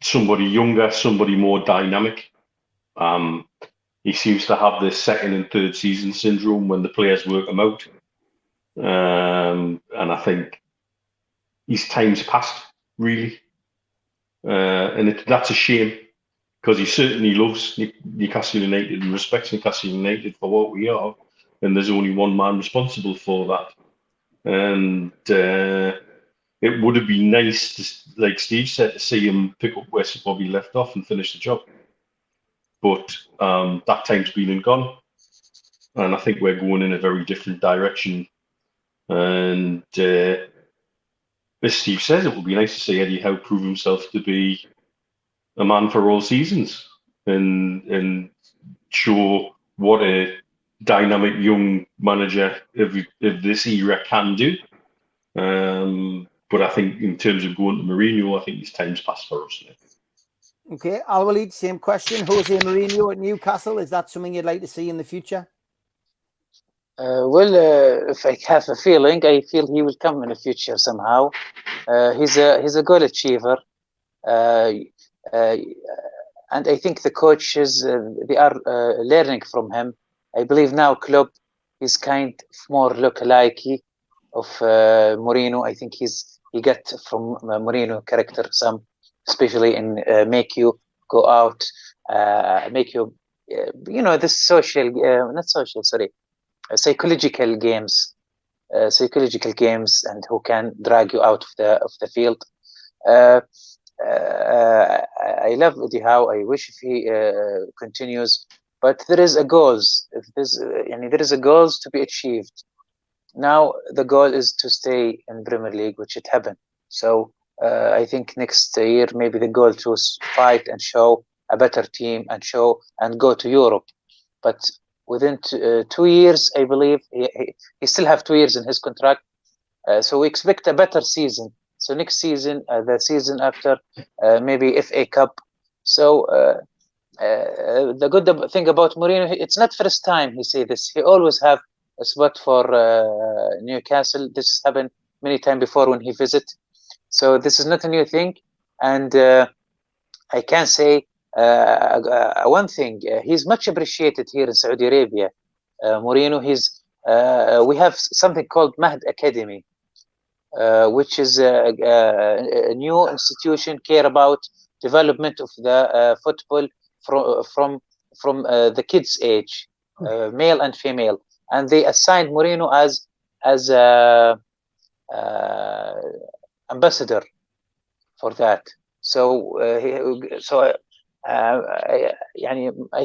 somebody younger, somebody more dynamic. He seems to have this second and third season syndrome when the players work him out. And I think his time's passed, really. And that's a shame, because he certainly loves Newcastle United and respects Newcastle United for what we are. And there's only one man responsible for that. And it would have been nice, to, like Steve said, to see him pick up where Bobby left off and finish the job. But that time's been and gone. And I think we're going in a very different direction. And as Steve says, it would be nice to see Eddie Howe prove himself to be a man for all seasons and show what a dynamic young manager of this era can do. But I think in terms of going to Mourinho, I think his time's passed for us now. Okay, Al-Walid, same question. Jose Mourinho at Newcastle, is that something you'd like to see in the future? If I have a feeling, I feel he will come in the future somehow. He's a goal achiever, and I think the coaches they are learning from him. I believe now Klopp is kind of more look-alike of Mourinho. I think he get from Mourinho character some, especially in make you go out, make you this psychological games, and who can drag you out of the field. I love Eddie Howe. I wish if he continues, but there is a goals. There is a goals to be achieved. Now the goal is to stay in Premier League, which it happened. So I think next year maybe the goal to fight and show a better team and go to Europe. But within 2 years, I believe he still have 2 years in his contract. So we expect a better season. So next season, the season after, maybe FA Cup. So the good thing about Mourinho, it's not first time he say this. He always have a spot for Newcastle. This has happened many times before when he visit. So this is not a new thing, and I can say one thing. He's much appreciated here in Saudi Arabia. Mourinho, we have something called Mahd Academy, which is a new institution care about development of the football from the kids' age, male and female, and they assigned Mourinho as a ambassador for that. So I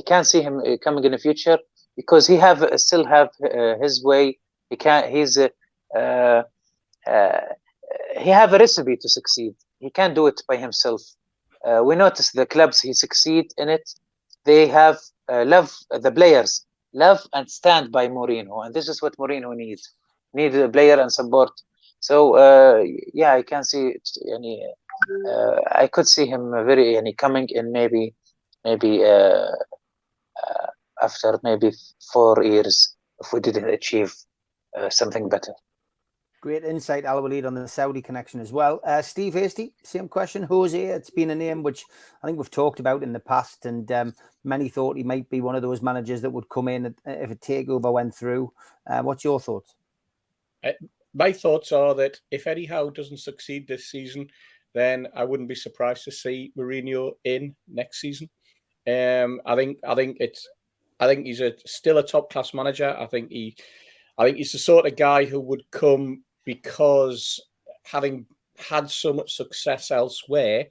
can see him coming in the future because he still have his way. He have a recipe to succeed. He can't do it by himself. We notice the clubs he succeed in it. They have the players love and stand by Mourinho, and this is what Mourinho needs. Need a player and support. So I can see it. I could see him coming in maybe after maybe 4 years if we didn't achieve something better. Great insight, Al Walid, on the Saudi connection as well. Steve Hasty, same question. Jose, it's been a name which I think we've talked about in the past, and many thought he might be one of those managers that would come in if a takeover went through. What's your thoughts? My thoughts are that if Eddie Howe doesn't succeed this season, then I wouldn't be surprised to see Mourinho in next season. I think he's still a top class manager. I think he's the sort of guy who would come because having had so much success elsewhere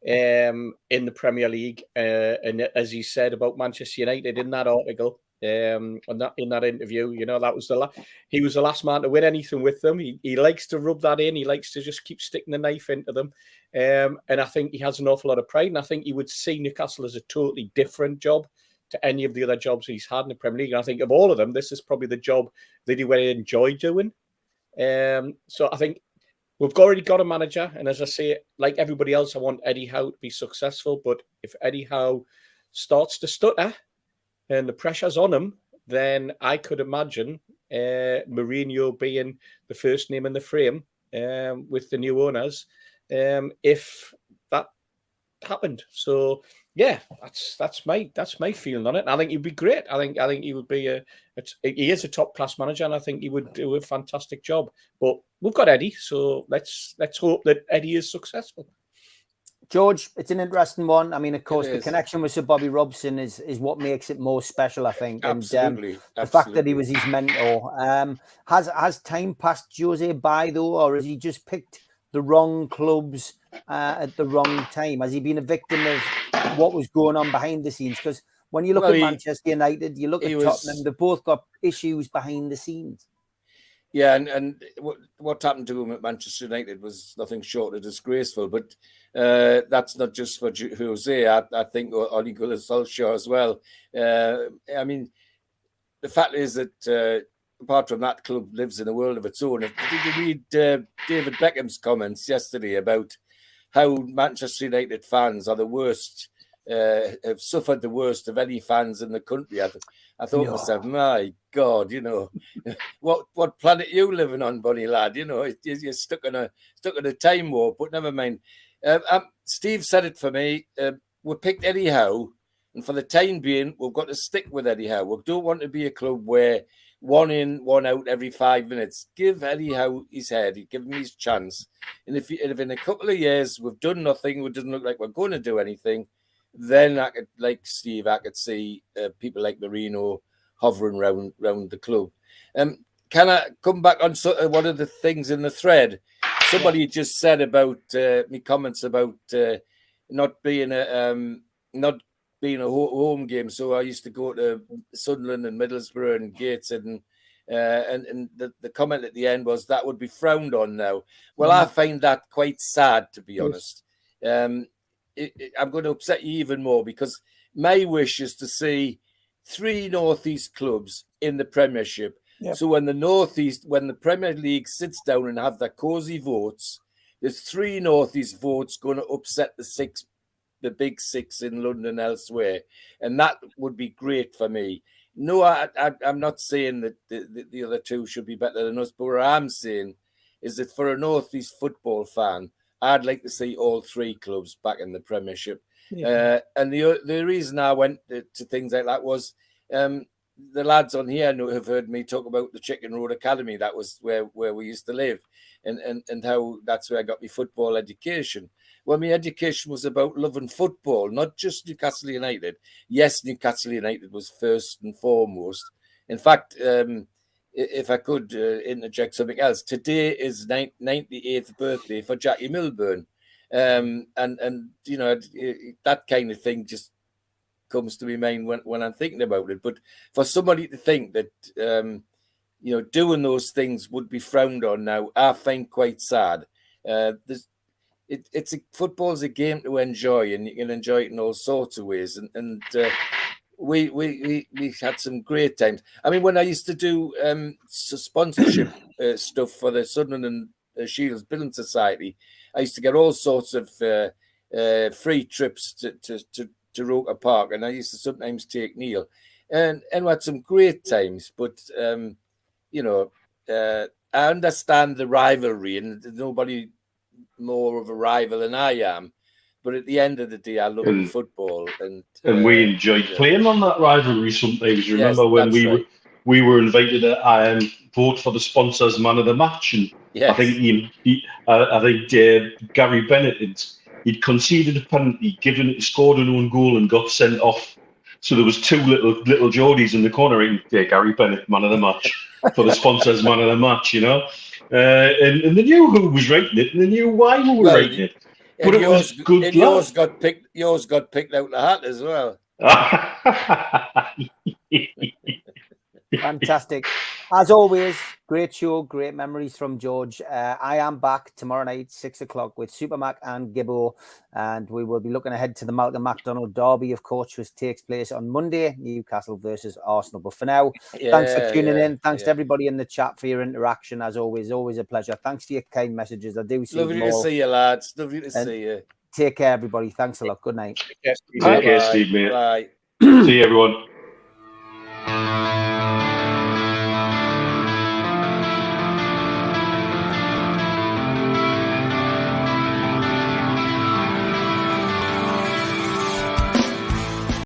in the Premier League, and as he said about Manchester United in that article, in that interview, that was he was the last man to win anything with them. He likes to rub that in. He likes to just keep sticking the knife into them, and I think he has an awful lot of pride. And I think he would see Newcastle as a totally different job to any of the other jobs he's had in the Premier League. And I think of all of them, this is probably the job that he would enjoy doing. So I think we've already got a manager, and as I say, like everybody else, I want Eddie Howe to be successful. But if Eddie Howe starts to stutter and the pressure's on him, then I could imagine Mourinho being the first name in the frame with the new owners if that happened. So yeah, that's my feeling on it. And I think he'd be great. I think he would be he is a top class manager, and I think he would do a fantastic job. But we've got Eddie, so let's hope that Eddie is successful. George, it's an interesting one. I mean, of course, the connection with Sir Bobby Robson is what makes it more special, I think. Absolutely. And the fact that he was his mentor. Has time passed Jose by, though, or has he just picked the wrong clubs at the wrong time? Has he been a victim of what was going on behind the scenes? Because when you look at Manchester United, you look at Tottenham, they've both got issues behind the scenes. Yeah, and what happened to him at Manchester United was nothing short of disgraceful. But that's not just for Jose. I think Ole Gunnar Solskjaer as well. I mean, the fact is that apart from that, club lives in a world of its own. Did you read David Beckham's comments yesterday about how Manchester United fans are the worst, have suffered the worst of any fans in the country? I thought to myself, my God, what planet you living on, buddy lad? You're stuck in a time warp. But never mind. Steve said it for me. We picked Eddie Howe, and for the time being, we've got to stick with Eddie Howe. We don't want to be a club where one in, one out every 5 minutes. Give Eddie Howe his head. Give him his chance. And if in a couple of years we've done nothing, it doesn't look like we're going to do anything, then I could, like Steve, I could see people like Mourinho hovering around the club. Can I come back on one of the things in the thread? Somebody just said about me comments about not being a home game. So I used to go to Sunderland and Middlesbrough and Gateshead, and the comment at the end was that would be frowned on now. Well, I find that quite sad, to be honest. I'm going to upset you even more, because my wish is to see 3 Northeast clubs in the Premiership. Yep. So when the Premier League sits down and have their cosy votes, there's 3 Northeast votes going to upset the big 6 in London elsewhere. And that would be great for me. No, I'm not saying that the other 2 should be better than us, but what I'm saying is that for a Northeast football fan, I'd like to see all 3 clubs back in the Premiership. Yeah. And the reason I went to things like that was the lads on here have heard me talk about the Chicken Road Academy. That was where we used to live, and how that's where I got my football education. Well, my education was about loving football, not just Newcastle United. Yes, Newcastle United was first and foremost. In fact, if I could interject something else, today is 98th birthday for Jackie Milburn. And you know, that kind of thing just comes to my mind when I'm thinking about it. But for somebody to think that you know, doing those things would be frowned on now, I find quite sad. Football's a game to enjoy, and you can enjoy it in all sorts of ways. And we had some great times. I mean, when I used to do sponsorship stuff for the Sunderland and Shields Building Society, I used to get all sorts of free trips to Roker Park, and I used to sometimes take Neil, and we had some great times. But you know, I understand the rivalry, and there's nobody more of a rival than I am. But at the end of the day, I love the football, and we enjoyed playing on that rivalry sometimes. Remember when we were invited to vote for the sponsors man of the match, and I think I think Gary Bennett he'd conceded a penalty, scored an own goal, and got sent off. So there was 2 little Geordies in the corner, and Gary Bennett man of the match for the sponsors man of the match, you know, and they knew who was writing it, and they knew why we were writing it. But it was good. And yours got picked out the hat as well. Fantastic. As always, great show, great memories from George. I am back tomorrow night, 6 o'clock, with Supermac and Gibbo, and we will be looking ahead to the Malcolm McDonald derby, of course, which takes place on Monday, Newcastle versus Arsenal. But for now, thanks for tuning in. Thanks to everybody in the chat for your interaction. As always a pleasure. Thanks for your kind messages. I do see Lovely to see you, lads. Lovely to see you. Take care, everybody. Thanks a lot. Good night. Take care, Steve, mate. Bye. See you, everyone.